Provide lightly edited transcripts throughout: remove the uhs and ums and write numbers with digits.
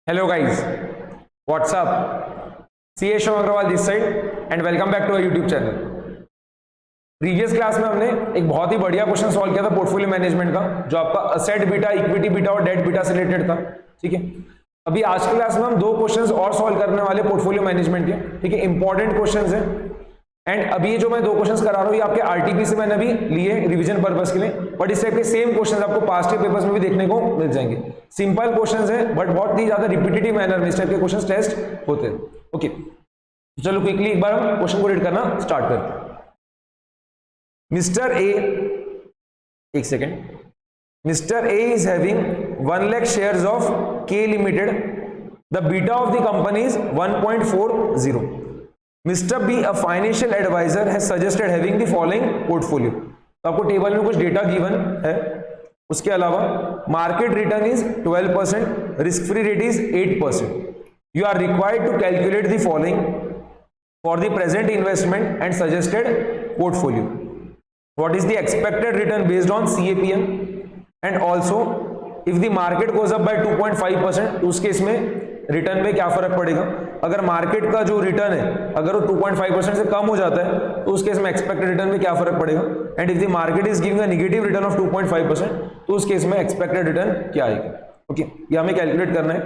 Hello guys, what's up? CA Shom Agrawal this side and welcome back to our YouTube channel. Previous class में हमने एक बहुत ही बढ़िया question solve किया था पोर्टफोलियो मैनेजमेंट का, जो आपका असेट बीटा, इक्विटी बीटा और डेट बीटा से रिलेटेड था. ठीक है, अभी आज की क्लास में हम दो क्वेश्चंस और सॉल्व करने वाले पोर्टफोलियो मैनेजमेंट के. ठीक है, इंपॉर्टेंट क्वेश्चंस हैं. एंड अभी ये जो मैं दो क्वेश्चंस करा रहा हूँ ये आपके आरटीपी से मैंने अभी लिए रिवीजन पर्पस के लिए, बट इस टाइप के सेम क्वेश्चंस आपको पास्ट के पेपर्स में भी देखने को मिल जाएंगे. सिंपल क्वेश्चंस है बट बहुत ही ज्यादा रिपीटेटिव मैनर में इस टाइप के क्वेश्चंस टेस्ट होते हैं. ओके, चलो क्विकली एक बार हम क्वेश्चन को रीड करना स्टार्ट करते हैं. मिस्टर ए, एक second, mister A is having 1 lakh shares of K limited. The beta of the company is 1.40. Mr. B, a financial advisor, has suggested having the following portfolio. तो आपको table में कुछ data given है. उसके अलावा market return is 12%, risk free rate is 8%. You are required to calculate the following for the present investment and suggested portfolio. What is the expected return based on CAPM and also if the market goes up by 2.5%, तो उस case में return में क्या फर्क पड़ेगा. अगर market का जो रिटर्न है अगर वो 2.5% से कम हो जाता है तो उस केस में एक्सपेक्टेड रिटर्न में क्या फर्क पड़ेगा. And if the market is giving a negative return of 2.5%, तो उस केस में एक्सपेक्टेड रिटर्न क्या आएगा. ओके, ये हमें कैलकुलेट करना है.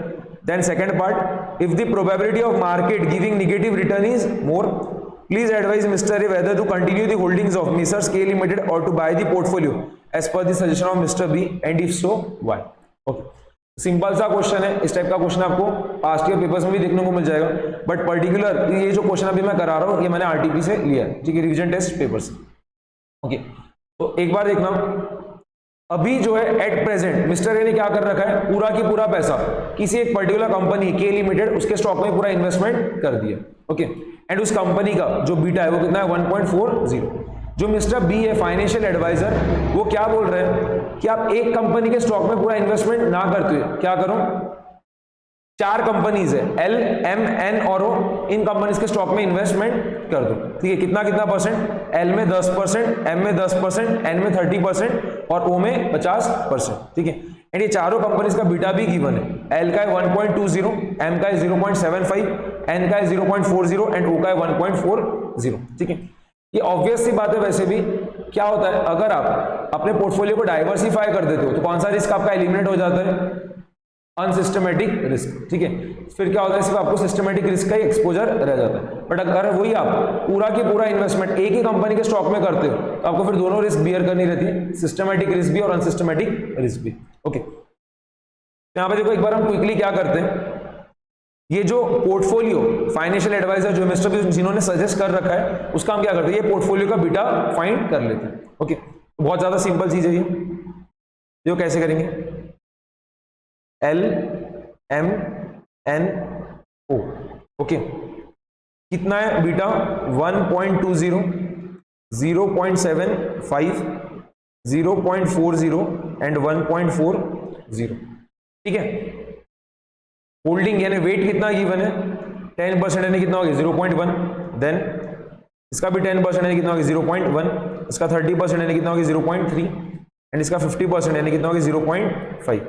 Then second part, if the probability of market giving negative return is more, please advise mister A whether to continue the holdings of misters K limited और to buy the portfolio as per the suggestion of mister B and if so why. Okay, simple सा question है. इस type का question आपको past year papers में भी देखने को मिल जाएगा, बट पर्टिकुलर ये जो क्वेश्चन अभी मैं करा रहा हूं ये मैंने आरटीपी से लिया है. ठीक है, रिवीजन टेस्ट पेपर से. ओके, तो एक बार देखना, अभी जो है एट प्रेजेंट मिस्टर ए ने क्या कर रखा है, पूरा की पूरा पैसा किसी एक पर्टिकुलर कंपनी के लिमिटेड उसके स्टॉक में पूरा इन्वेस्टमेंट कर दिया. ओके, एंड उस कंपनी का जो बीटा है वो कितना है, 1.40. जो मिस्टर बी है फाइनेंशियल एडवाइजर, वो क्या बोल रहे हैं कि आप एक कंपनी के स्टॉक में पूरा इन्वेस्टमेंट ना करते हुए क्या करो, 4 कंपनीज है L, M, N और O, इन कंपनीज के स्टॉक में इन्वेस्टमेंट कर दो. ठीक है, कितना कितना परसेंट, L में 10%, M में 10%, N में 30% और O में 50%. ठीक है, एंड ये चारों कंपनीज का बीटा भी गिवन है. L का है 1.20, M का है 0.75, N का है 0.40 एंड O का है 1.40. ठीक है, ये ऑब्वियस सी बात है. वैसे भी क्या होता है, अगर आप अपने पोर्टफोलियो को डाइवर्सिफाई कर देते हो तो कौन सा रिस्क आपका एलिमिनेट हो जाता है, अनसिस्टमेटिक रिस्क. ठीक है, फिर क्या होता है, सिर्फ आपको सिस्टमेटिक रिस्क का ही एक्सपोजर रह जाता है. बट अगर वही आप पूरा की पूरा इन्वेस्टमेंट एक ही कंपनी के स्टॉक में करते हो तो आपको फिर दोनों रिस्क बियर करनी रहती है, सिस्टमेटिक रिस्क भी और अनसिस्टमेटिक रिस्क भी. ओके, यहां पे देखो एक बार हम क्विकली क्या करते हैं, ये जो पोर्टफोलियो फाइनेंशियल एडवाइजर जो मिस्टर बी जिन्होंने सजेस्ट कर रखा है उसका हम क्या करते हैं, ये पोर्टफोलियो का बीटा फाइंड कर लेते हैं. ओके, बहुत ज्यादा सिंपल चीज है ये. जो कैसे करेंगे, L, M, N, O. Okay, कितना है बीटा, 1.20, 0.75, 0.40 एंड 1.40. ठीक है, होल्डिंग यानी वेट कितना गिवन है, 10% यानी कितना हो गया 0.1. देन इसका भी 10% यानी कितना हो गया 0.1, इसका 30% यानी कितना हो गया 0.3 एंड इसका 50% यानी कितना हो गया 0.5.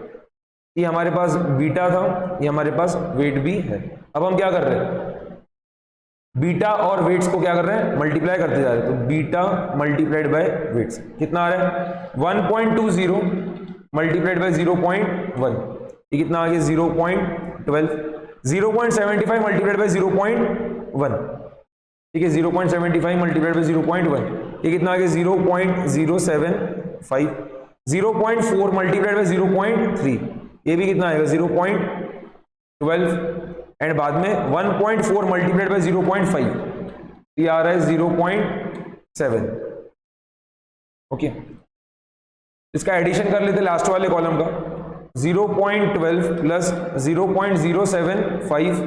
ये हमारे पास बीटा था, ये हमारे पास वेट भी है. अब हम क्या कर रहे हैं, बीटा और वेट्स को क्या कर रहे हैं, मल्टीप्लाई करते जा रहे हैं. तो बीटा मल्टीप्लाइड बाय वेट्स कितना आ रहा है, 1.20 मल्टीप्लाइड बाय 0.1, ये कितना आ गया 0.12. 0.75 मल्टीप्लाइड बाय 0.1. ठीक है, 0.75 मल्टीप्लाइड बाय 0.1, ये कितना आ गया 0.075. 0.4 मल्टीप्लाइड बाय 0.3, ये भी कितना आएगा 0.12 एंड बाद में 1.4 मल्टीप्लाइड बाय 0.5, ये आ रहा है 0.7. ओके, इसका एडिशन कर लेते लास्ट वाले कॉलम का, 0.12 प्लस 0.075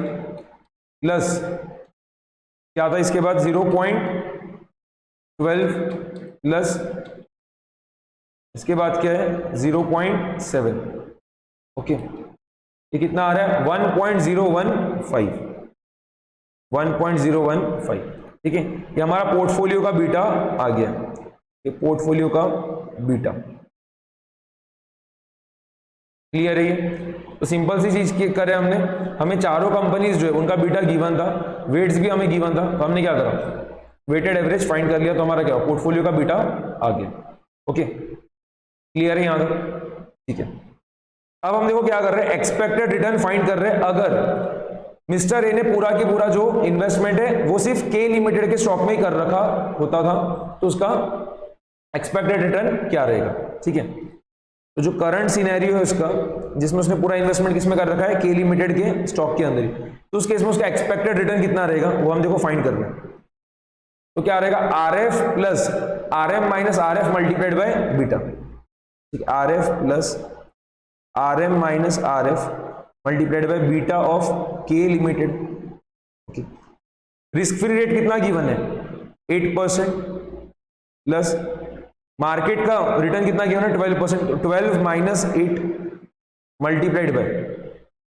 प्लस क्या था इसके बाद 0.12 प्लस इसके बाद क्या है 0.7. ओके, ये कितना आ रहा है 1.015. 1.015. ठीक है, ये हमारा पोर्टफोलियो का बीटा आ गया, ये पोर्टफोलियो का बीटा. क्लियर है ये. तो सिंपल सी चीज करे हमने, हमें चारों कंपनीज जो है उनका बीटा गिवन था, वेट्स भी हमें गिवन था, तो हमने क्या करा, वेटेड एवरेज फाइंड कर लिया, तो हमारा क्या हुआ, पोर्टफोलियो का बीटा आ गया। ओके, क्लियर है यहाँ तक? ठीक है। अब हम देखो क्या कर रहे हैं, एक्सपेक्टेड रिटर्न फाइंड कर रहे हैं। अगर मिस्टर ए ने पूरा की पूरा जो इन्वेस्टमेंट है वो सिर्फ के लिमिटेड के स्टॉक में ही कर रखा होता था, तो उसका एक्सपेक्टेड रिटर्न क्या रहेगा? ठीक है, तो जो करंट सिनेरियो है उसका, जिसमें उसने पूरा इन्वेस्टमेंट किसमें कर रखा है, के लिमिटेड के स्टॉक के अंदर ही, तो उस केस में उसका एक्सपेक्टेड रिटर्न कितना रहेगा वो हम देखो फाइंड कर रहे हैं। तो क्या रहेगा, R F plus R M minus R F multiplied by beta. ठीक है, R F plus R M minus R F multiplied by beta of K limited. Okay, risk free rate कितना गिवन है, 8% प्लस मार्केट का return कितना given है, 12%, 12 minus 8 multiplied by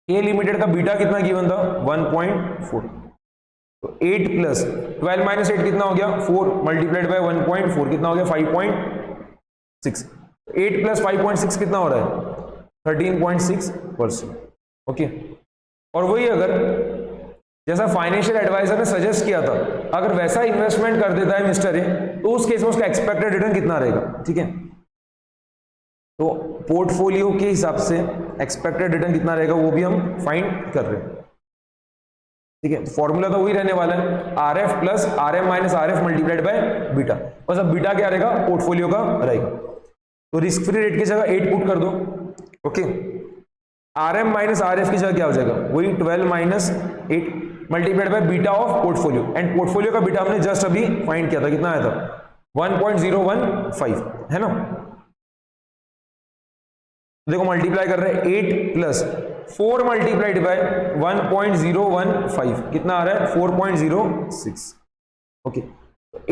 A limited का beta कितना given था, 1.4, तो 8 प्लस 12 माइनस 8 कितना हो गया, 4 मल्टीप्लाइड बाय 1.4 कितना हो गया, 5.6। 8 प्लस 5.6 कितना हो रहा है, 13.6%। ओके, और वही अगर जैसा फाइनेंशियल एडवाइजर ने सजेस्ट किया था, अगर वैसा इन्वेस्टमेंट कर देता है मिस्टर ए, तो उस केस में उसका एक्सपेक्टेड रिटर्न कितना रहेगा? ठीक है, तो पोर्टफोलियो के हिसाब से एक्सपेक्टेड रिटर्न कितना रहेगा वो भी हम फाइंड कर रहे हैं। ठीक है, तो फॉर्मूला तो वही रहने वाला है, R F plus R M minus R F multiplied by beta, बस अब बीटा क्या रहेगा, पोर्टफोलियो का रहेगा। तो रिस्क फ्री रेट की जगह 8 पुट कर दो। Okay, R M minus R F की जगह क्या हो जाएगा, वही 12 minus 8 multiplied by beta of portfolio, and portfolio का बीटा हमने जस्ट अभी फाइंड किया था, कितना आया था, 1.015, है ना। देखो मल्टीप्लाई कर रहे हैं, 8 प्लस 4 मल्टीप्लाइड बाय 1.015 कितना आ रहा है, 4.06। ओके,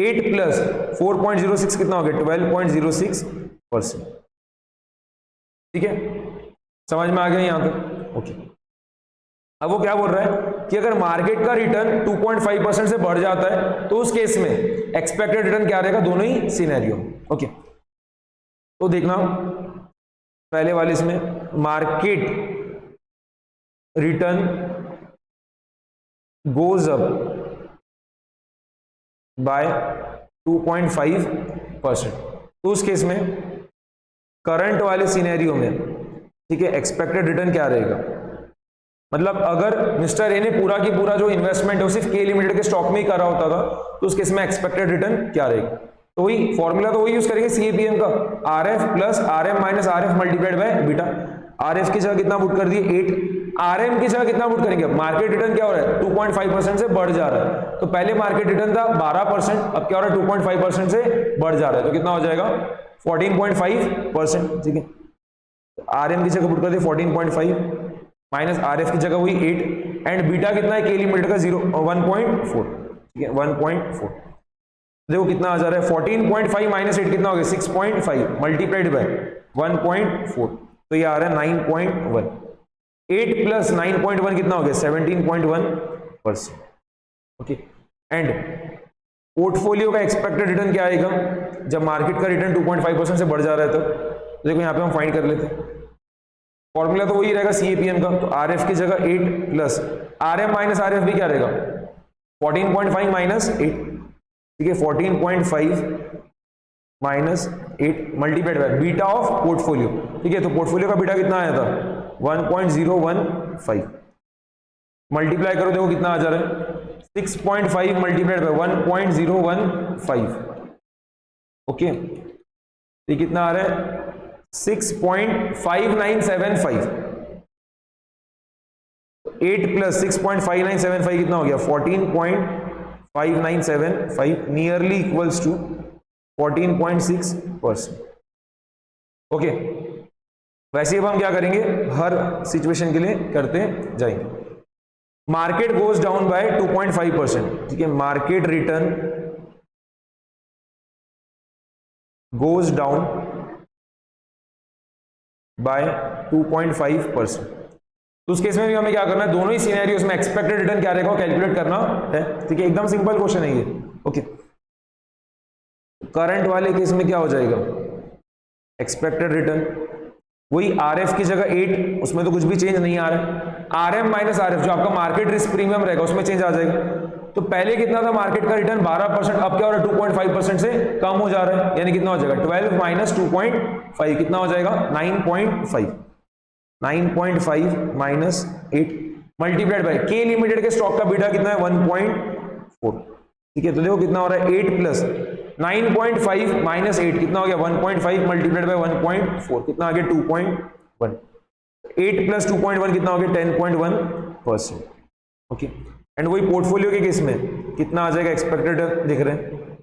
8 प्लस 4.06 कितना हो गया, 12.06%। ठीक है, समझ में आ गया यहां तक? ओके, अब वो क्या बोल रहा है कि अगर मार्केट का रिटर्न 2.5% से बढ़ जाता है तो उस केस में एक्सपेक्टेड रिटर्न क्या रहेगा, दोनों ही सिनेरियो। ओके, तो देखना पहले वाले इसमें market return goes up by 2.5%, तो उस केस में करंट वाले सिनेरियो में, ठीक है, एक्सपेक्टेड रिटर्न क्या रहेगा, मतलब अगर मिस्टर ए ने पूरा की पूरा जो इन्वेस्टमेंट है वो सिर्फ के लिमिटेड के स्टॉक में ही करा होता था, तो उस केस में एक्सपेक्टेड रिटर्न क्या रहेगा। तो वही फॉर्मूला तो वही यूज करेंगे सीएपीएम का, R F plus R M minus R F multiplied by beta. R F की जगह कितना पुट कर दिए, 8, आर एम की जगह कितना पुट करेंगे, मार्केट रिटर्न क्या हो रहा है, 2.5% से बढ़ जा रहा है, तो पहले मार्केट रिटर्न था 12%, अब क्या हो रहा है, 2.5% से बढ़ जा रहा है, तो कितना हो जाएगा, 14.5%। ठीक है, आर एम की जगह पुट कर दिए 14.5 माइनस आर एफ की जगह वही 8, एंड बीटा कितना है, के लिमिटेड का 1.4। ठीक है, 1.4, देखो कितना आ जा रहा है, 14.5 माइनस 8 कितना हो गया, 6.5 मल्टीप्लाइड बाय 1.4, तो ये आ रहा है 9.1। 8 प्लस 9.1 कितना हो गया, 17.1%। ओके, एंड पोर्टफोलियो का एक्सपेक्टेड रिटर्न क्या आएगा जब मार्केट का रिटर्न 2.5% से बढ़ जा रहा है, तो देखो यहाँ पे हम फाइंड कर लेते हैं, फॉर्मूला तो वही रहेगा सीएपीएम का, तो आर एफ की जगह 8 plus R M minus R F भी क्या रहेगा, 14.5 माइनस 8। ठीक है, 14.5 minus 8 multiplied by beta of portfolio. ठीक है, तो पोर्टफोलियो का बीटा कितना आया था, 1.015, मल्टीप्लाई करो देखो कितना आ जा रहा है, 6.5 मल्टीप्लाइड बाय 1.015। ओके, ये कितना आ रहा है, 6.5975। 8 प्लस 6.5975 कितना हो गया, 14.5975, नियरली इक्वल्स टू 14.6%। ओके, वैसे अब हम क्या करेंगे, हर सिचुएशन के लिए करते जाएंगे। Market goes down by 2.5%। ठीक है, market return goes down by 2.5%, तो उस केस में भी हमें क्या करना है, दोनों ही सिनेरियोस में एक्सपेक्टेड रिटर्न क्या रहेगा कैलकुलेट करना है। ठीक है, एकदम सिंपल क्वेश्चन है ये। ओके, करंट वाले केस में क्या हो जाएगा, एक्सपेक्टेड रिटर्न वही RF की जगह 8, उसमें तो कुछ भी चेंज नहीं आ रहा है। RM माइनस RF जो आपका मार्केट रिस्क प्रीमियम रहेगा उसमें चेंज आ जाएगा। तो पहले कितना था मार्केट का रिटर्न 12%, अब क्या हो रहा है 2.5% से कम हो जा रहा है, यानी कितना हो जाएगा 12 माइनस 2.5 कितना हो जाएगा 9.5, 9.5 माइनस 8 मल्टीप्लाइड बाय के लिमिटेड के स्टॉक का बीटा कितना है 1.4, ठीक है। तो देखो कितना हो रहा है 8 प्लस 9.5 माइनस 8 कितना हो गया 1.5 मल्टीप्लाइड बाय 1.4 कितना आ गया 2.1, 8 प्लस 2.1 कितना हो गया 10.1%, ओके। एंड वही पोर्टफोलियो के केस में कितना आ जाएगा एक्सपेक्टेड दिख रहे हैं,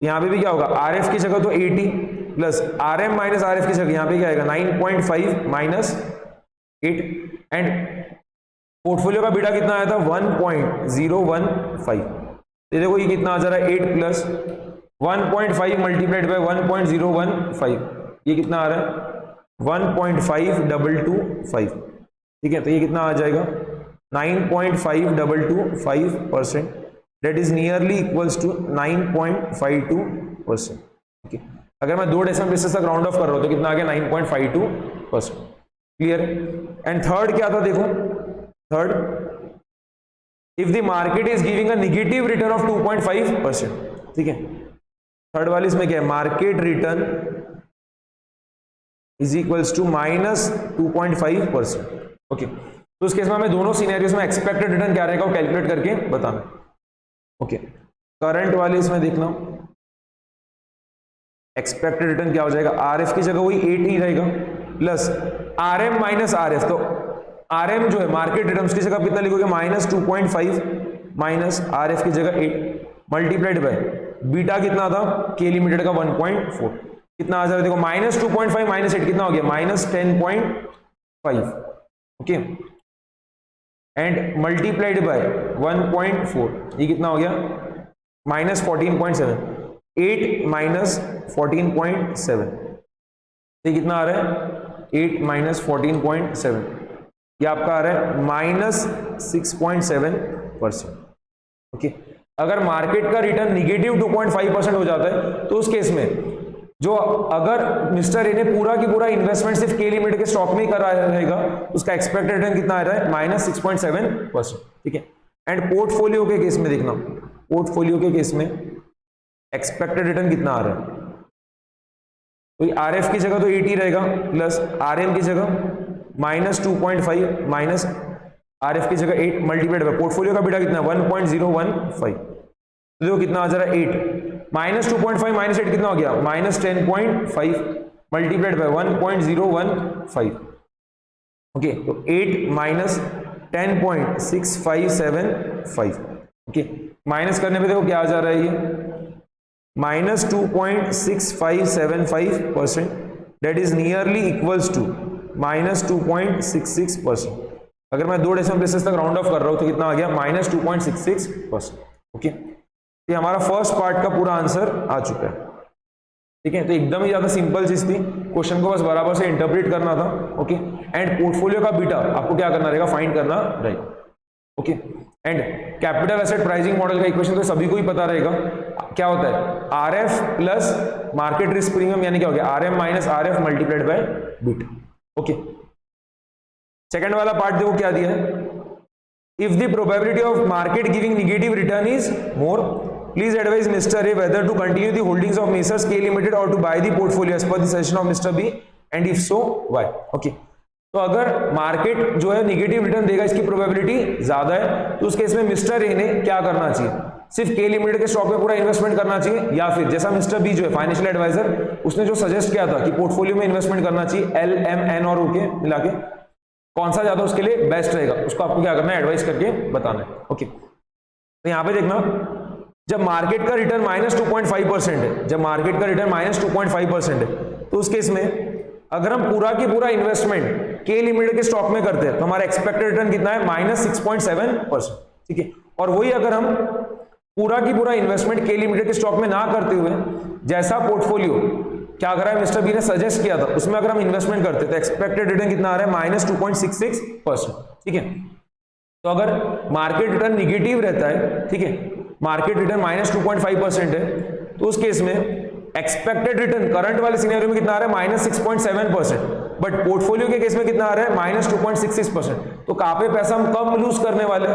यहां पे भी क्या होगा RF की जगह तो 80 प्लस RM माइनस RF की जगह यहां पे क्या आएगा 9.5 माइनस 8 एंड पोर्टफोलियो का बीटा कितना आया था 1.015, ये देखो ये कितना आ जा रहा है 8 प्लस 1.5 मल्टीप्लाइड बाय 1.015, ये कितना आ रहा है 1.5225, ठीक है। तो ये कितना आ जाएगा 9.5225%, that is nearly equals to 9.52%, okay। अगर मैं 2 डेसिमल प्लेसेस तक राउंड ऑफ कर रहा हूं तो कितना आ गया 9.52%, क्लियर। एंड थर्ड क्या था देखो, third if the market is giving a negative return of 2.5%, ठीक है। थर्ड वाली इसमें क्या है market return is equals to minus 2.5%, okay. तो उस केस में हमें दोनों सिनेरियोस में एक्सपेक्टेड रिटर्न क्या रहेगा वो कैलकुलेट करके बताना, ओके। करंट वाले इसमें देखना एक्सपेक्टेड रिटर्न क्या हो जाएगा, RF की जगह वही 8 ही रहेगा प्लस RM माइनस RF, तो RM जो है मार्केट रिटर्न उसकी जगह कितना लिखोगे माइनस 2.5 माइनस RF की जगह 8 मल्टीप्लाइड बाय बीटा कितना था के लिमिटेड का 1.4 कितना आ जाएगा देखो माइनस 2.5 माइनस 8 कितना हो गया minus 10.5, okay. And multiplied by 1.4 ये कितना हो गया माइनस 14.7, 8 माइनस 14.7, ये कितना आ रहा है 8 माइनस 14.7, ये आपका आ रहा है माइनस 6.7%, ओके। अगर मार्केट का रिटर्न निगेटिव 2.5% हो जाता है तो उस केस में जो अगर मिस्टर ए ने पूरा की पूरा इन्वेस्टमेंट सिर्फ के लिमिटेड के स्टॉक में ही करा रहेगा उसका एक्सपेक्टेड रिटर्न कितना आ रहा है माइनस 6.7%, ठीक है। एंड पोर्टफोलियो के केस में देखना, पोर्टफोलियो के केस में एक्सपेक्टेड रिटर्न कितना आ रहा है, तो RF की जगह तो 80 रहेगा प्लस RM की जगह माइनस 2.5 माइनस RF की जगह 8 मल्टीप्लाइड बाय पोर्टफोलियो का बीटा कितना 1.015, तो देखो कितना आ जा रहा है 8 माइनस 2.5 माइनस 8 कितना हो गया माइनस 10.5 मल्टीप्लाइड बाय 1.015, ओके। तो 8 माइनस 10.6575, ओके। माइनस करने पे देखो क्या आ जा रहा है ये minus 2.6575%, that is nearly equals to minus 2.66%। अगर मैं 2 डेसिमल प्लेसेस तक राउंड ऑफ कर रहा हूं तो कितना आ गया माइनस 2.66%, ओके। ये हमारा फर्स्ट पार्ट का पूरा आंसर आ चुका है, ठीक है। तो एकदम ही ज्यादा सिंपल चीज थी, क्वेश्चन को बस बराबर से इंटरप्रेट करना था, ओके। एंड पोर्टफोलियो का बीटा आपको क्या करना रहेगा फाइंड करना रहेगा, okay. And capital asset pricing model का इक्वेशन तो सभी को ही पता रहेगा, क्या होता है RF plus market risk premium यानी क्या हो गया RM minus RF multiplied by beta, okay. Second वाला पार्ट देखो क्या दिया है, if the probability of market giving negative return is more please advise mister A whether to continue the holdings of Messrs K limited और to buy the portfolio as per the suggestion of mister B and if so why, okay. तो अगर market जो है negative return देगा इसकी probability ज्यादा है तो उस केस में मिस्टर ए ने क्या करना चाहिए, सिर्फ के लिमिटेड के स्टॉक में पूरा इन्वेस्टमेंट करना चाहिए या फिर जैसा मिस्टर बी जो है फाइनेंशियल एडवाइजर उसने जो सजेस्ट किया था कि पोर्टफोलियो में इन्वेस्टमेंट करना चाहिए LMN और ओके मिला के, कौन सा ज्यादा उसके लिए बेस्ट रहेगा उसको आपको क्या करना है एडवाइस करके बताना है, ओके। तो यहां पे देखना जब मार्केट का रिटर्न माइनस 2.5% है, जब मार्केट का रिटर्न माइनस 2.5% है तो उस केस में अगर हम पूरा की पूरा इन्वेस्टमेंट के लिमिटेड के स्टॉक में करते हैं तो हमारा एक्सपेक्टेड रिटर्न कितना है माइनस 6.7%, ठीक है। और वही अगर हम पूरा की पूरा इन्वेस्टमेंट के लिमिटेड के स्टॉक में ना करते हुए जैसा पोर्टफोलियो क्या कर रहा है मिस्टर बी ने सजेस्ट किया था उसमें अगर हम इन्वेस्टमेंट करते तो एक्सपेक्टेड रिटर्न कितना आ रहा है माइनस 2.66%, ठीक है। तो अगर मार्केट रिटर्न निगेटिव रहता है, ठीक है, मार्केट रिटर्न माइनस 2.5% है तो उस केस में एक्सपेक्टेड रिटर्न करंट वाले सिनेरियो में कितना आ रहा है -6.7%, बट पोर्टफोलियो के केस में कितना आ रहा है -2.66%। तो कहां पे पैसा हम कम लूज करने वाले?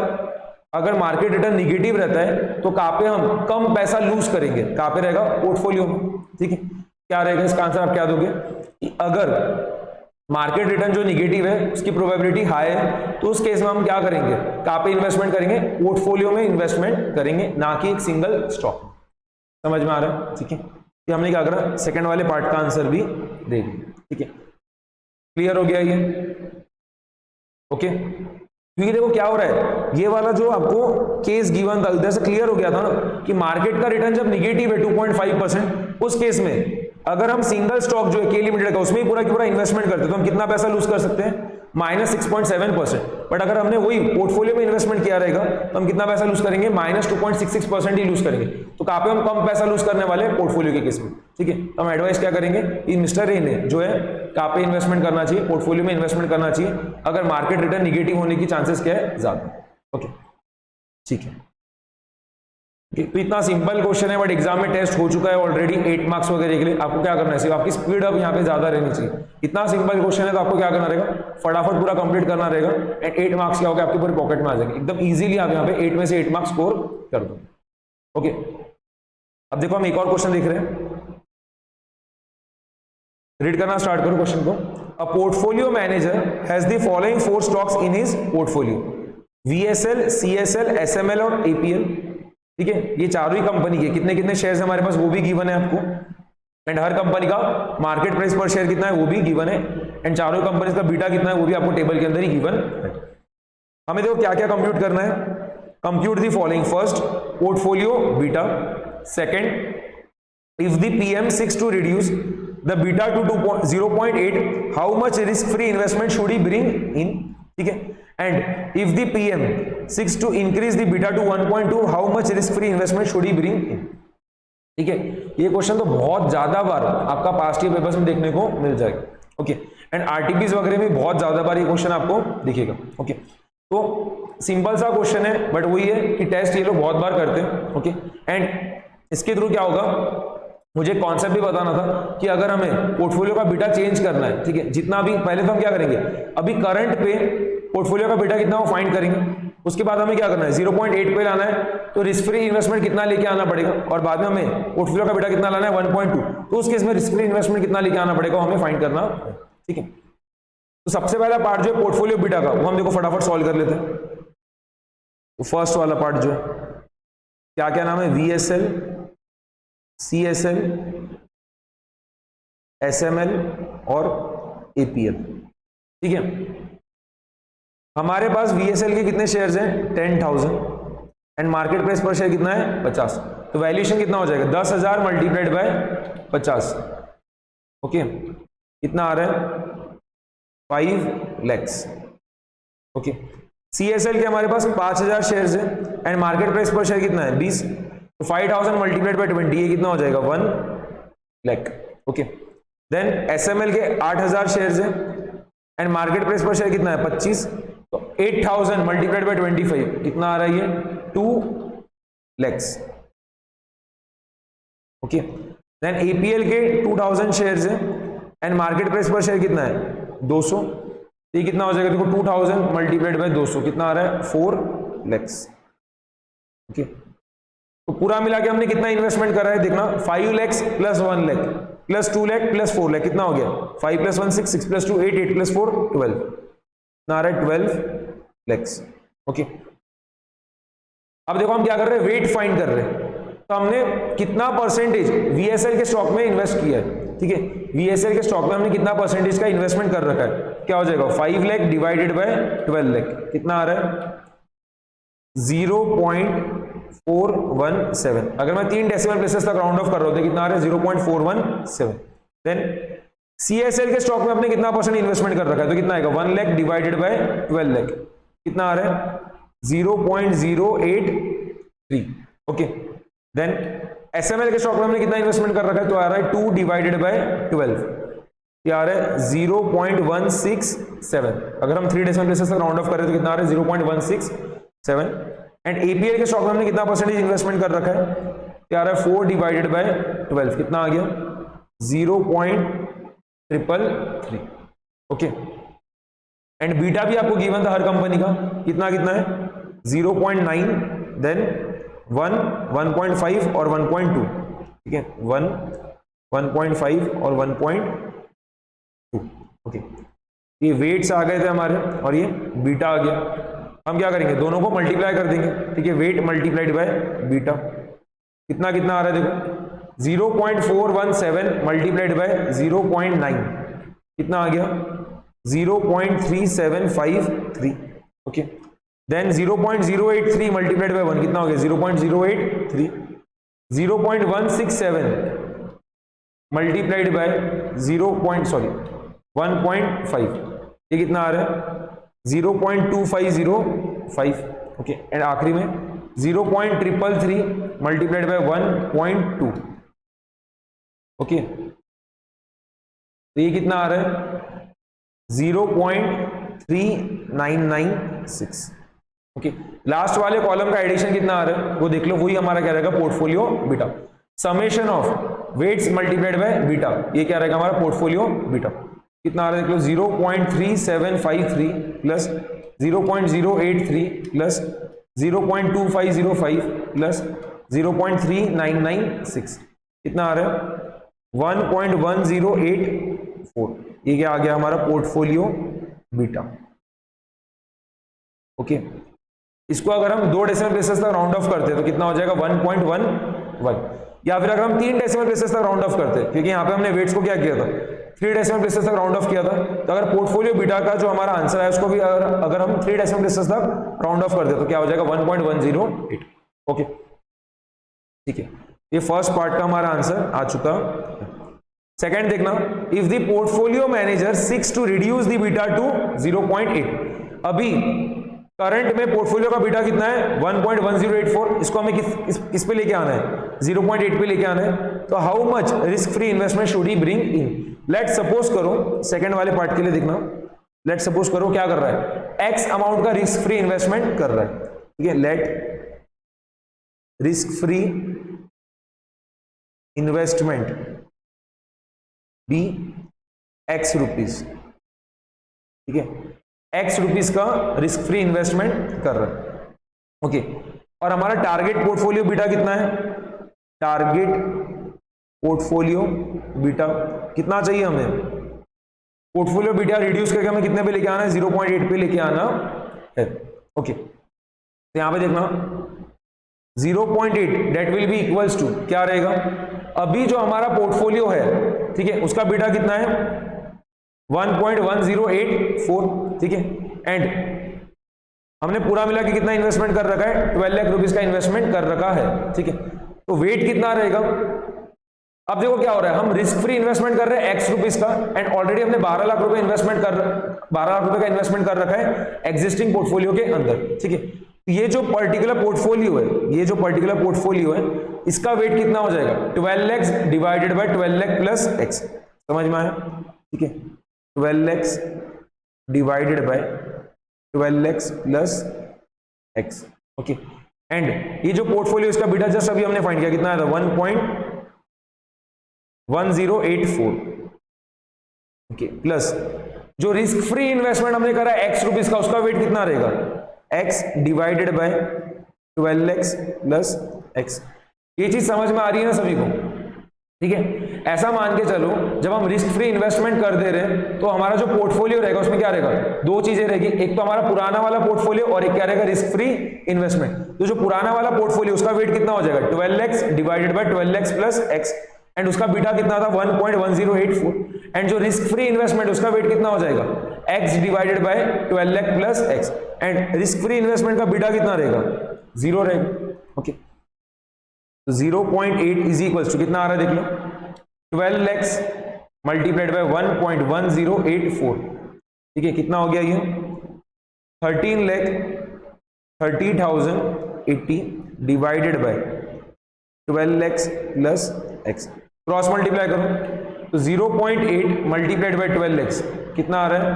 अगर मार्केट रिटर्न निगेटिव रहता है तो कहां पे हम कम पैसा लूज करेंगे? कहां पे रहेगा? पोर्टफोलियो में। ठीक है, क्या रहेगा इसका आंसर? आप क्या दोगे कि अगर मार्केट रिटर्न जो निगेटिव है उसकी प्रोबेबिलिटी हाई है तो उस केस में हम क्या करेंगे? कहां पे इन्वेस्टमेंट करेंगे? पोर्टफोलियो में इन्वेस्टमेंट करेंगे, ना कि एक सिंगल स्टॉक। समझ में आ रहा है? ठीक है, ये हमने क्या करा, सेकंड वाले पार्ट का आंसर भी दे दिया। ठीक है, क्लियर हो गया ये? ओके, क्योंकि देखो क्या हो रहा है, ये वाला जो आपको केस गिवन था इधर से क्लियर हो गया था ना कि मार्केट का रिटर्न जब निगेटिव है 2.5%, उस केस में अगर हम सिंगल स्टॉक जो है के लिमिटेड का उसमें ही पूरा की पूरा इन्वेस्टमेंट करते हैं तो हम कितना पैसा लूज कर सकते हैं? -6.7%। बट अगर हमने वही पोर्टफोलियो में इन्वेस्टमेंट किया रहेगा तो हम कितना पैसा लूज करेंगे? -2.66% ही लूज करेंगे। तो कहां पे हम कम पैसा लूज करने वाले? पोर्टफोलियो के केस में। ठीक है, तो हम एडवाइस क्या करेंगे? इन मिस्टर रे ने जो है कहां पे इन्वेस्टमेंट करना चाहिए? पोर्टफोलियो में इन्वेस्टमेंट करना चाहिए अगर मार्केट रिटर्न निगेटिव होने की चांसेस क्या है? ज्यादा। ओके, ठीक है, तो इतना सिंपल क्वेश्चन है, बट एग्जाम में टेस्ट हो चुका है ऑलरेडी 8 मार्क्स वगैरह के लिए। आपको क्या करना है? सिर्फ आपकी स्पीड अब यहाँ पे ज्यादा रहनी चाहिए। इतना सिंपल क्वेश्चन है तो आपको क्या करना रहेगा? फटाफट पूरा कंप्लीट करना रहेगा एंड 8 मार्क्स क्या होगा आपके पूरे पॉकेट में आ जाएंगे एकदम इजीली। आप यहाँ पे 8 में से 8 मार्क्स स्कोर कर दो। ओके, अब देखो हम एक और क्वेश्चन देख रहे हैं, रीड करना स्टार्ट करो क्वेश्चन को। A portfolio manager has the following 4 stocks in his portfolio, VSL, CSL, SML और APL। ठीक है, ये चारों ही कंपनी के कितने कितने शेयर्स हमारे पास वो भी गिवन है आपको, एंड हर कंपनी का मार्केट प्राइस पर शेयर कितना है वो भी गिवन है, एंड चारों कंपनीज का बीटा कितना है वो भी आपको टेबल के अंदर ही गिवन है। हमें देखो क्या क्या कंप्यूट करना है। Compute the following, first portfolio beta, second if the PM seeks to reduce the beta to 0.8 how much risk free investment should he bring in? ठीक है, and if the PM seeks to increase the beta to 1.2 how much risk free investment should he bring in? ठीक है, ये question तो बहुत ज्यादा बार आपका past year papers में देखने को मिल जाएगा। ओके, एंड आरटीपीज वगैरह में बहुत ज्यादा बार ये क्वेश्चन आपको दिखेगा। ओके, तो सिंपल सा क्वेश्चन है, बट वही है कि टेस्ट ये लोग बहुत बार करते हैं। ओके, एंड इसके थ्रू क्या होगा, मुझे कॉन्सेप्ट भी बताना था कि अगर हमें पोर्टफोलियो का बीटा चेंज करना है, ठीक है, जितना भी पहले तो हम क्या करेंगे, अभी करंट पे पोर्टफोलियो का बीटा कितना वो फाइंड करेंगे, उसके बाद हमें क्या करना है 0.8 पे लाना है, तो रिस्क फ्री इन्वेस्टमेंट कितना लेके आना पड़ेगा, और बाद में हमें पोर्टफोलियो का बीटा कितना लाना है 1.2, तो उस केस में रिस्क फ्री इन्वेस्टमेंट कितना लेके आना पड़ेगा हमें फाइंड करना। ठीक है, तो सबसे पहला पार्ट जो है पोर्टफोलियो बीटा का वो हम देखो फटाफट सॉल्व कर लेते हैं। तो फर्स्ट वाला पार्ट जो है क्या क्या नाम है, VSL, CSL, SML और APL। ठीक है, हमारे पास VSL के कितने शेयर्स हैं 10,000 एंड मार्केट प्राइस पर शेयर कितना है 50, तो वैल्यूएशन कितना हो जाएगा 10,000 मल्टीप्लाइड बाय 50। ओके, कितना आ रहा है 5 lakhs। ओके, CSL के हमारे पास 5,000 शेयर्स है एंड मार्केट प्राइस पर शेयर कितना है 20, तो 5,000 मल्टीप्लाइड बाय 20 ये कितना हो जाएगा 1 लाख। ओके, देन SML के 8,000 शेयर्स है एंड मार्केट प्राइस पर शेयर कितना है 25, तो 8,000 मल्टीप्लाइड बाय 25 कितना आ रहा है ये 2 lakhs। ओके, देन APL के 2,000 शेयर्स है एंड मार्केट प्राइस पर शेयर कितना है 200, ये कितना हो जाएगा देखो 2,000 मल्टीप्लाइड बाय 200 कितना आ रहा है 4 lakhs। ओके, तो पूरा मिला के हमने कितना इन्वेस्टमेंट करा है देखना, 5 lakhs plus 1 lakh plus 2 lakh plus 4 lakh कितना हो गया 5 प्लस 1 6, 6 प्लस 2 8, 8 प्लस 4 12, कितना आ रहा है 12 lakhs। ओके, अब देखो हम क्या कर रहे हैं, वेट फाइंड कर रहे हैं, तो हमने कितना परसेंटेज VSL के स्टॉक में इन्वेस्ट किया है। ठीक है, VSL के स्टॉक में हमने कितना परसेंटेज का इन्वेस्टमेंट कर रखा है, क्या हो जाएगा 5 lakh डिवाइडेड बाय 12 lakh कितना आ रहा है 0.417। अगर मैं 3 डेसिमल प्लेसेस तक राउंड ऑफ कर रहा हूं तो कितना आ रहा है 0.417। देन CSL के स्टॉक में आपने कितना परसेंट इन्वेस्टमेंट कर रखा है, तो कितना आएगा 1 लाख डिवाइडेड बाय 12 लाख कितना आ रहा है 0.083। ओके, देन SML के स्टॉक में हमने कितना इन्वेस्टमेंट कर रखा है, तो आ रहा है 2 डिवाइडेड बाय 12, ये आ रहा है 0.167। अगर हम 3 डेसिमल प्लेसेस तक राउंड ऑफ करें तो कितना आ रहा है 0.167। एंड APL के स्टॉक में हमने कितना परसेंटेज इन्वेस्टमेंट कर रखा है क्या आ रहा है 4 डिवाइडेड बाय 12 कितना आ गया 0.333 ओके। एंड बीटा भी आपको गिवन था हर कंपनी का कितना कितना है 0.9 देन 1 1.5 और 1.2 ठीक है 1 1.5 और 1.2 ओके। ये वेट्स आ गए थे हमारे और ये बीटा आ गया। हम क्या करेंगे दोनों को मल्टीप्लाई कर देंगे ठीक है वेट मल्टीप्लाइड बाय बीटा कितना कितना आ रहा है देखो 0.417 मल्टीप्लाइड बाय 0.9 कितना आ गया 0.3753 ओके। देन 0.083 मल्टीप्लाइड बाय 1 कितना हो गया 0.083 0.167 मल्टीप्लाइड बाय 1.5 ये कितना आ रहा है 0.2505 ओके। एंड आखिरी में 0.333 मल्टीप्लाइड बाय 1.2 ओके। तो ये कितना आ रहा है 0.3996 ओके। लास्ट वाले कॉलम का एडिशन कितना आ रहा है वो देख लो वही हमारा क्या रहेगा portfolio beta summation of weights multiplied by beta ये क्या रहेगा हमारा पोर्टफोलियो बीटा कितना आ रहा है देख लो 0.3753 प्लस 0.083 प्लस 0.2505 प्लस 0.3996 कितना आ रहा है 1.1084 ये क्या आ गया हमारा पोर्टफोलियो बीटा ओके। इसको अगर हम 2 डेसिमल प्लेसेस तक राउंड ऑफ करते हैं तो कितना हो जाएगा 1.11 या फिर अगर हम 3 डेसिमल प्लेसेस तक राउंड ऑफ करते हैं क्योंकि यहाँ पे हमने वेट्स को क्या किया था 3 डेसिमल प्लेसेस तक राउंड ऑफ किया था तो अगर पोर्टफोलियो बीटा का जो हमारा आंसर है उसको भी अगर हम 3 डेसिमल प्लेसेस तक राउंड ऑफ कर दे तो क्या हो जाएगा 1.108 ओके ठीक है। ये फर्स्ट पार्ट का हमारा आंसर आ चुका। सेकंड देखना if the portfolio manager seeks to reduce the beta to 0.8 अभी करंट में पोर्टफोलियो का बीटा कितना है 1.1084 इसको हमें किस पे लेके आना है 0.8 पे लेके आना है तो how much risk free investment should he bring in. Let suppose करो सेकंड वाले पार्ट के लिए देखना लेट सपोज करो क्या कर रहा है एक्स अमाउंट का रिस्क फ्री इन्वेस्टमेंट कर रहा है ठीक है। Let risk free investment be X rupees ठीक है एक्स रुपीज का रिस्क फ्री इन्वेस्टमेंट कर रहा है ओके। और हमारा टारगेट पोर्टफोलियो बीटा कितना है टारगेट पोर्टफोलियो बीटा कितना चाहिए हमें पोर्टफोलियो बीटा रिड्यूस करके हमें कितने पे लेके आना है 0.8 पे लेके आना है ओके। तो यहां पे देखना 0.8 debt will be equals to क्या रहेगा अभी जो हमारा पोर्टफोलियो है ठीक है उसका बीटा कितना है 1.1084 ठीक है। एंड हमने पूरा मिला के कितना इन्वेस्टमेंट कर रखा है 12 लाख रुपीस का इन्वेस्टमेंट कर रखा है ठीक है। तो वेट कितना रहेगा अब देखो क्या हो रहा है हम रिस्क फ्री इन्वेस्टमेंट कर रहे हैं एक्स रुपीस का एंड ऑलरेडी हमने 12 लाख रुपए इन्वेस्टमेंट कर 12 लाख रुपए का इन्वेस्टमेंट कर रखा है एग्जिस्टिंग पोर्टफोलियो के अंदर ठीक है। ये जो पर्टिकुलर पोर्टफोलियो है इसका वेट कितना हो जाएगा 12 lakh divided by 12 lakh plus x समझ में आया ठीक है 12 lakh divided by 12 lakh plus x okay. And ये जो पोर्टफोलियो इसका बीटा जस्ट अभी हमने फाइंड किया कितना आया था 1.1084 ओके प्लस जो रिस्क फ्री इन्वेस्टमेंट हमने करा एक्स रुपीस का उसका वेट कितना रहेगा x divided by 12 lakh plus x. ये चीज समझ में आ रही है ना सभी को ठीक है। ऐसा मान के चलो जब हम रिस्क फ्री इन्वेस्टमेंट कर दे रहे हैं तो हमारा जो पोर्टफोलियो रहेगा उसमें क्या रहेगा 2 चीजें रहेगी एक तो हमारा पुराना वाला पोर्टफोलियो और एक क्या रहेगा रिस्क फ्री इन्वेस्टमेंट। तो जो पुराना वाला पोर्टफोलियो उसका वेट कितना हो जाएगा 12 lakh divided by 12 lakh plus x and उसका बीटा कितना था 1.1084 एंड जो रिस्क फ्री इन्वेस्टमेंट उसका वेट कितना हो जाएगा x divided by 12 lakh plus x and risk free investment का बीटा कितना रहेगा 0 रहेगा ओके। तो 0.8 इज इक्वल्स टू कितना आ रहा है देख लो 12 लाख मल्टीप्लाइड बाय 1.1084 ठीक है कितना हो गया ये 13,30,080 divided by 12 lakh plus x cross multiply करो तो 0.8 मल्टीप्लाइड बाय 12 लाख कितना आ रहा है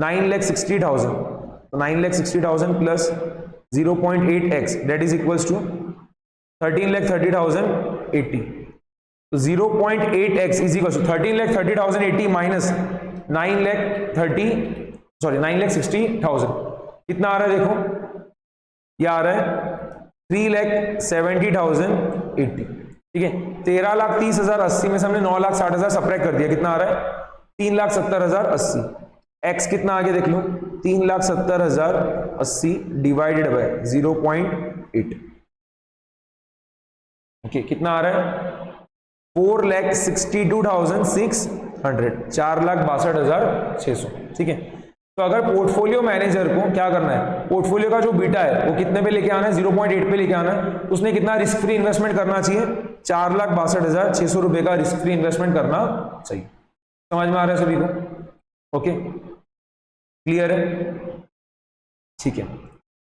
9,60,000 तो 9,60,000 plus 0.8x that is equals to 13,30,080, तो 0.8x is equal to 13,30,080 minus 9,60,000, कितना आ रहा है देखो, ये आ रहा है 3,70,080, ठीक है। 13,30,080 में से हमने 9,60,000 सब्ट्रैक्ट कर दिया, कितना आ रहा है 3,70,080। x कितना आगे देख लो, 3,70,080 डिवाइडेड बाय 0.8, ओके, कितना आ रहा है 4,62,600, 4,62,600, ठीक है। तो अगर पोर्टफोलियो मैनेजर को क्या करना है, पोर्टफोलियो का जो बीटा है वो कितने पे लेके आना है, 0.8 पे लेके आना है, तो उसने कितना रिस्क फ्री इन्वेस्टमेंट करना चाहिए, 4,62,600 रुपए का रिस्क फ्री इन्वेस्टमेंट करना चाहिए। समझ में आ रहा है सभी को, ओके, क्लियर है, ठीक है।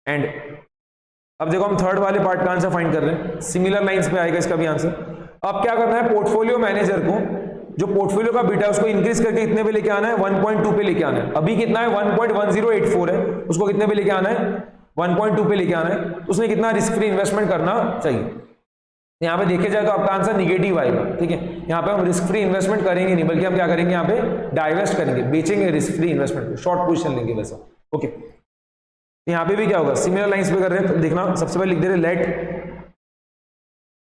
एंड अब देखो हम थर्ड वाले पार्ट का आंसर फाइंड कर रहे हैं, सिमिलर लाइंस पे आएगा इसका भी आंसर। अब क्या करना है, पोर्टफोलियो मैनेजर को जो पोर्टफोलियो का बीटा है उसको इंक्रीज करके कितने पे लेके आना है, 1.2 पे लेके आना है। अभी कितना है 1.1084 है, उसको कितने पे लेके आना है, 1.2 पे लेके आना है। तो उसने कितना रिस्क फ्री इन्वेस्टमेंट करना चाहिए। यहाँ पे देखे जाए तो आपका आंसर निगेटिव आएगा, ठीक है। यहाँ पे हम रिस्क फ्री इन्वेस्टमेंट करेंगे नहीं, बल्कि हम क्या करेंगे, यहाँ पे डाइवेस्ट करेंगे, बेचेंगे रिस्क फ्री इन्वेस्टमेंट को, शॉर्ट पोजीशन लेंगे वैसा, ओके। यहाँ पे भी क्या होगा, सिमिलर लाइंस पे कर रहे हैं, तो देखना सबसे पहले लिख दे रहे लेट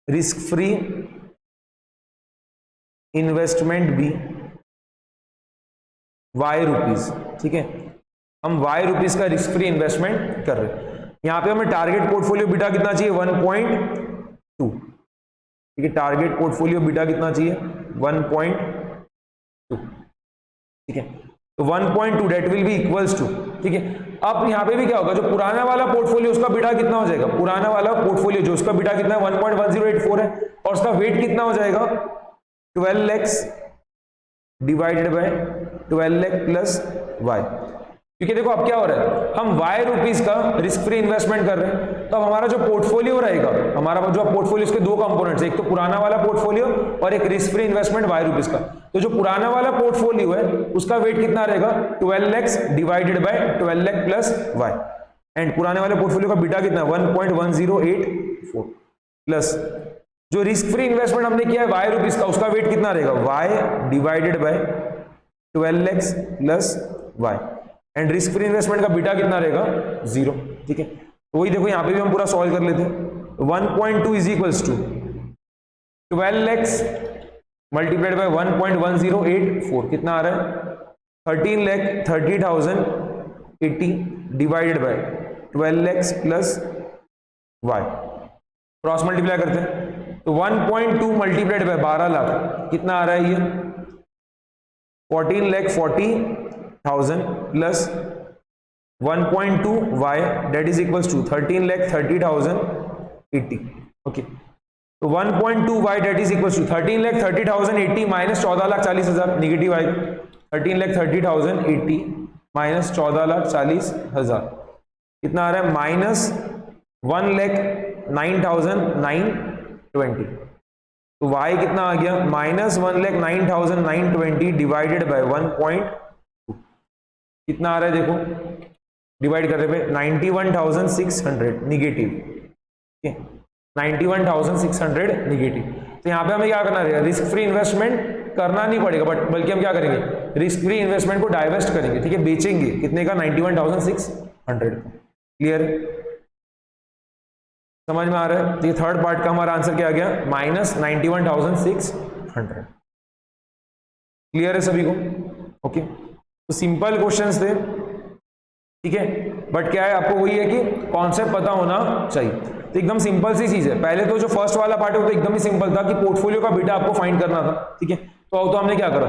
रिस्क फ्री इन्वेस्टमेंट भी y रुपीज, ठीक है। हम y रुपीज का रिस्क फ्री इन्वेस्टमेंट कर रहे हैं। यहां पे हमें टारगेट पोर्टफोलियो बीटा कितना चाहिए, 1.2, ठीक है। टारगेट पोर्टफोलियो बीटा कितना चाहिए, 1.2, ठीक है। तो 1.2 debt will be equals to, ठीक है। अब यहां पे भी क्या होगा, जो पुराना वाला पोर्टफोलियो उसका बीटा कितना हो जाएगा, पुराना वाला पोर्टफोलियो जो उसका बीटा कितना है 1.1084 है, और उसका वेट कितना हो जाएगा 12 lakhs divided by 12 lakh plus y, क्योंकि देखो अब क्या हो रहा है, हम y रुपीज का रिस्क फ्री इन्वेस्टमेंट कर रहे हैं। तो अब हमारा जो पोर्टफोलियो रहेगा, हमारा जो पोर्टफोलियो के दो कंपोनेंट्स, एक तो पुराना वाला पोर्टफोलियो और एक risk free investment y rupees का। तो जो पुराना वाला पोर्टफोलियो है उसका वेट कितना रहेगा, 12 lakhs divided by 12 lakh plus y, and पुराने वाले पोर्टफोलियो का बीटा कितना है 1.1084 प्लस जो रिस्क फ्री इन्वेस्टमेंट हमने किया है y रुपीज का, उसका वेट कितना रहेगा, y divided by 12 lakhs plus y, and risk free investment का बीटा कितना रहेगा 0, ठीक है। तो वही देखो यहाँ पे भी हम पूरा सॉल्व कर लेते हैं। 1.2 is equals to 12 lakhs multiplied by 1.1084, कितना आ रहा है 13,30,080 divided by 12 lakhs plus y, cross multiply करते हैं। तो 1.2 मल्टीप्लाइड बाय 12 लाख कितना आ रहा है, ये 14,40,000 plus 1.2 y debt is equals to 13,30,080, okay. तो 1.2 y debt is equals to 13,30,080 minus 14,40,000, negative आएगा 13,30,080 माइनस 14,40,000, कितना आ रहा है माइनस 1,09,920। तो y कितना आ गया, माइनस 1,09,920 डिवाइडेड बाय 1.2, कितना आ रहा है देखो, डिवाइड करने पे 91,600 निगेटिव, ठीक है, 91,600 निगेटिव। तो यहाँ पे हमें क्या करना रहेगा, रिस्क फ्री इन्वेस्टमेंट करना नहीं पड़ेगा, बल्कि हम क्या करेंगे, रिस्क फ्री इन्वेस्टमेंट को डाइवेस्ट करेंगे, ठीक है, बेचेंगे, कितने का 91,600 का। क्लियर, समझ में आ रहा है। तो ये थर्ड पार्ट का हमारा आंसर क्या आ गया, माइनस 91,600। क्लियर है सभी को, ओके। तो सिंपल क्वेश्चंस थे, ठीक है, बट क्या है, आपको वही है कि कॉन्सेप्ट पता होना चाहिए। तो एकदम सिंपल सी चीज है। पहले तो जो फर्स्ट वाला पार्ट है वो तो एकदम ही सिंपल था कि पोर्टफोलियो का बीटा आपको फाइंड करना था, ठीक है। तो हमने क्या करा,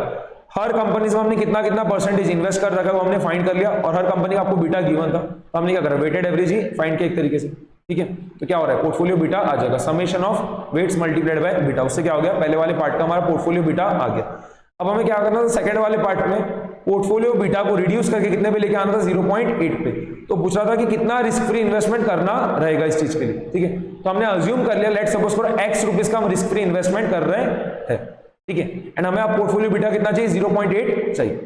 हर कंपनीज में हमने कितना कितना परसेंटेज इन्वेस्ट कर रखा है वो हमने फाइंड कर लिया, और हर कंपनी का आपको बीटा गिवन था, तो हमने क्या करा, वेटेड एवरेज ही फाइंड किया एक तरीके से, ठीक है। तो क्या हो रहा है, पोर्टफोलियो बीटा आ जाएगा, summation of weights multiplied by beta, उससे क्या हो गया, पहले वाले पार्ट का हमारा पोर्टफोलियो बीटा आ गया। अब हमें क्या करना था, सेकंड वाले पार्ट में पोर्टफोलियो बीटा को रिड्यूस करके कितने पे लेके आना था, 0.8 पे। तो पूछ रहा था कि कितना रिस्क फ्री इन्वेस्टमेंट करना रहेगा इस चीज के लिए, ठीक है। तो हमने अज्यूम कर लिया, let suppose for x rupees का हम रिस्क फ्री इन्वेस्टमेंट कर रहे हैं, ठीक है, एंड हमें अब पोर्टफोलियो बीटा कितना चाहिए, 0.8 चाहिए।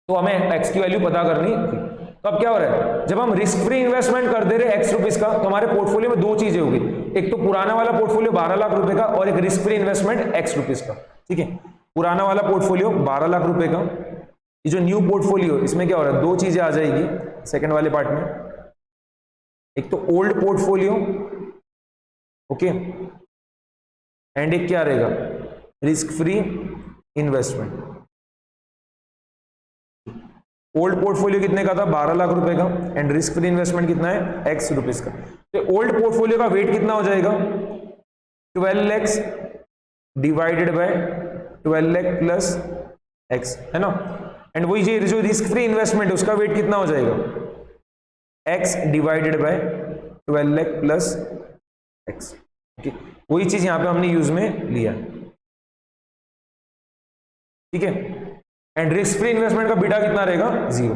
तो हमें x की वैल्यू पता करनी थी। तो अब क्या हो रहा है, जब हम रिस्क फ्री इन्वेस्टमेंट कर दे रहे एक्स रुपीज का, तो हमारे पोर्टफोलियो में दो चीजें होगी, एक तो पुराना वाला पोर्टफोलियो 12 लाख रुपए का और एक risk free investment x rupees का। ठीक है, पुराना वाला पोर्टफोलियो 12 लाख रुपए का, ये जो न्यू पोर्टफोलियो, इसमें क्या हो रहा है, दो चीजें आ जाएगी सेकंड वाले पार्ट में, एक तो ओल्ड पोर्टफोलियो, ओके, एंड एक क्या रहेगा, risk free investment. Old portfolio कितने का था, 12 लाख रुपए का, एंड रिस्क फ्री इन्वेस्टमेंट कितना है, एक्स रुपीज का। तो ओल्ड पोर्टफोलियो का वेट कितना हो जाएगा, 12 lakhs divided by 12 lakh plus x, है ना। एंड वही जो रिस्क फ्री इन्वेस्टमेंट है उसका वेट कितना हो जाएगा, x divided by 12 lakh plus x. Okay, वही चीज यहां पे हमने यूज में लिया, ठीक है। एंड रिस्क फ्री इन्वेस्टमेंट का बीटा कितना रहेगा, 0।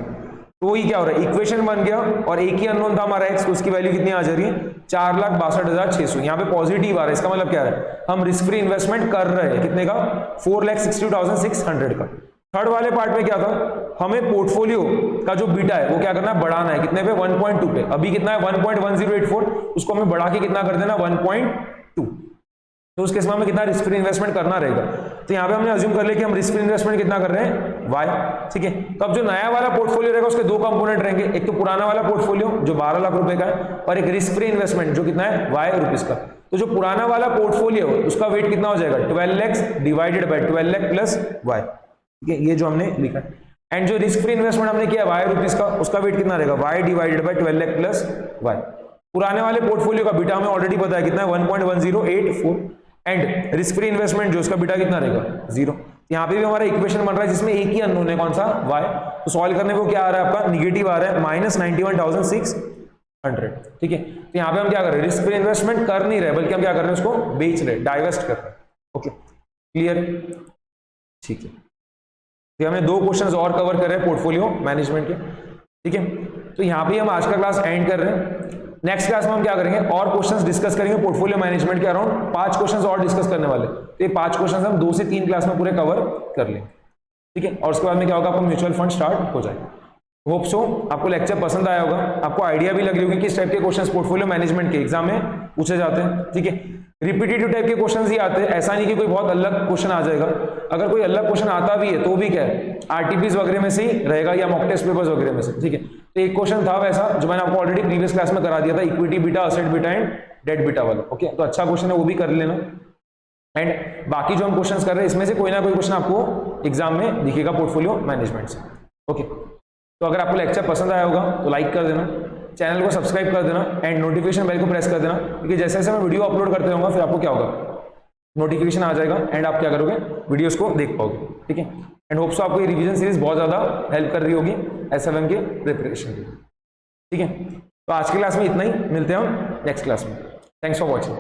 तो वही क्या हो रहा है, इक्वेशन बन गया और एक ही अननोन था हमारा एक्स, तो उसकी वैल्यू कितनी आ जा रही है, 4,62,600। यहाँ पे पॉजिटिव आ रहा है, इसका मतलब क्या है, हम रिस्क फ्री इन्वेस्टमेंट कर रहे हैं, कितने का, 4,62,600 का। थर्ड वाले पार्ट में क्या था, हमें पोर्टफोलियो का जो बीटा है वो क्या करना है, बढ़ाना है, कितने पे, 1.2 पे। अभी कितना है, 1.1084, उसको हमें बढ़ा के कितना कर देना, 1.2। तो उस केस में हमें कितना रिस्क फ्री इन्वेस्टमेंट करना रहेगा। तो यहाँ पे हमने अज्यूम कर लिया कि हम रिस्क फ्री इन्वेस्टमेंट कितना कर रहे हैं, वाई, ठीक है। तो अब जो नया वाला पोर्टफोलियो रहेगा उसके दो कंपोनेंट रहेंगे, एक तो पुराना वाला पोर्टफोलियो जो 12 लाख रुपए का है, और एक रिस्क फ्री इन्वेस्टमेंट जो कितना है, वाई रुपीज का। तो जो पुराना वाला पोर्टफोलियो उसका वेट कितना हो जाएगा, 12 lakhs divided by 12 lakh plus y, ठीक है, ये जो हमने लिखा है। एंड जो रिस्क फ्री इन्वेस्टमेंट हमने किया वाई रुपीज का, उसका वेट कितना रहेगा, y divided by 12 lakh plus y. पुराने वाले पोर्टफोलियो का बीटा हमें ऑलरेडी पता है कितना है, 1.1084, एंड रिस्क फ्री इन्वेस्टमेंट जो उसका बीटा कितना रहेगा, 0। यहाँ पे भी हमारा इक्वेशन बन रहा है जिसमें एक ही अननोन है, कौन सा, y। तो सॉल्व करने को क्या आ रहा है आपका, निगेटिव आ रहा है, -91,600, ठीक है। तो यहाँ पे हम क्या कर रहे हैं, रिस्क फ्री इन्वेस्टमेंट कर नहीं रहे, बल्कि हम क्या कर रहे हैं, उसको बेच रहे, डाइवेस्ट कर रहे हैं। ओके, क्लियर, ठीक है। तो हमने दो क्वेश्चंस और कवर कर रहे हैं पोर्टफोलियो मैनेजमेंट के, ठीक है। तो यहाँ पे हम आज का क्लास एंड कर रहे हैं। नेक्स्ट क्लास में हम क्या करेंगे, और क्वेश्चंस डिस्कस करेंगे पोर्टफोलियो मैनेजमेंट के अराउंड 5 क्वेश्चंस और डिस्कस करने वाले। तो ये 5 क्वेश्चंस हम 2 से 3 क्लास में पूरे कवर कर लेंगे, ठीक है। और उसके बाद में क्या होगा, आपको म्यूचुअल फंड स्टार्ट हो जाएगा। होप सो आपको लेक्चर पसंद आया होगा, आपको आइडिया भी लगी होगी किस टाइप के क्वेश्चंस पोर्टफोलियो मैनेजमेंट के एग्जाम में पूछे जाते हैं, ठीक है। रिपीटेटिव टाइप के क्वेश्चंस ही आते हैं, ऐसा नहीं कि कोई बहुत अलग क्वेश्चन आ जाएगा। अगर कोई अलग क्वेश्चन आता भी है तो भी क्या है, आरटीपीज वगैरह में से ही रहेगा या मॉक टेस्ट पेपर्स वगैरह में से, ठीक है। तो एक क्वेश्चन था वैसा जो मैंने आपको ऑलरेडी प्रीवियस क्लास में करा दिया था, equity beta, asset beta and debt beta वाला, ओके। तो अच्छा क्वेश्चन है, वो भी कर लेना। एंड बाकी जो हम क्वेश्चंस कर रहे हैं इसमें से कोई ना कोई क्वेश्चन आपको एग्जाम में दिखेगा पोर्टफोलियो मैनेजमेंट से, ओके। तो अगर आपको लेक्चर पसंद आया होगा तो लाइक कर देना, चैनल को सब्सक्राइब कर देना एंड नोटिफिकेशन बेल को प्रेस कर देना, क्योंकि जैसे जैसे मैं वीडियो अपलोड करते रहूंगा फिर आपको क्या होगा, नोटिफिकेशन आ जाएगा एंड आप क्या करोगे, वीडियोस को देख पाओगे, ठीक है। एंड होप्स आपको ये रिवीजन सीरीज बहुत ज़्यादा हेल्प कर रही होगी SFM के प्रिपरेशन के लिए, ठीक है। तो आज की क्लास में इतना ही, मिलते हैं हम नेक्स्ट क्लास में। Thanks for watching.